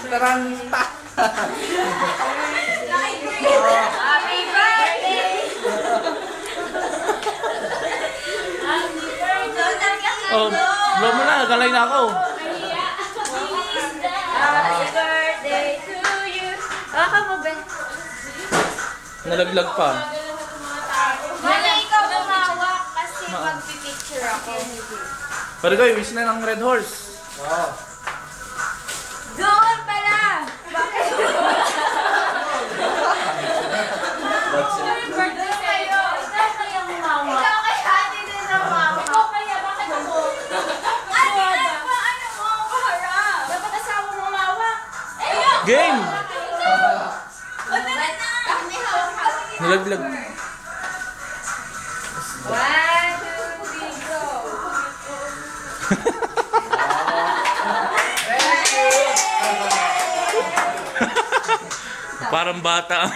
Taranta! Happy birthday! Oh, blow mo na, galay na ako. Happy birthday to you. Baka mo ba? Nalaglag pa. Mali ikaw umawak kasi magpipicture ako. Pero kayo, wish na ng Red Horse. Oo. Doon pala! Bakit? Birthday kayo. Ikaw kaya umawak. Ikaw kaya hindi din umawak. Ikaw kaya, bakit ako? Ano mo? Paharap. Dapat asawa mo umawak. Game! O, tara na! May hawak-hawak. Nalaglag. 1, 2, 3, go! Parang bata.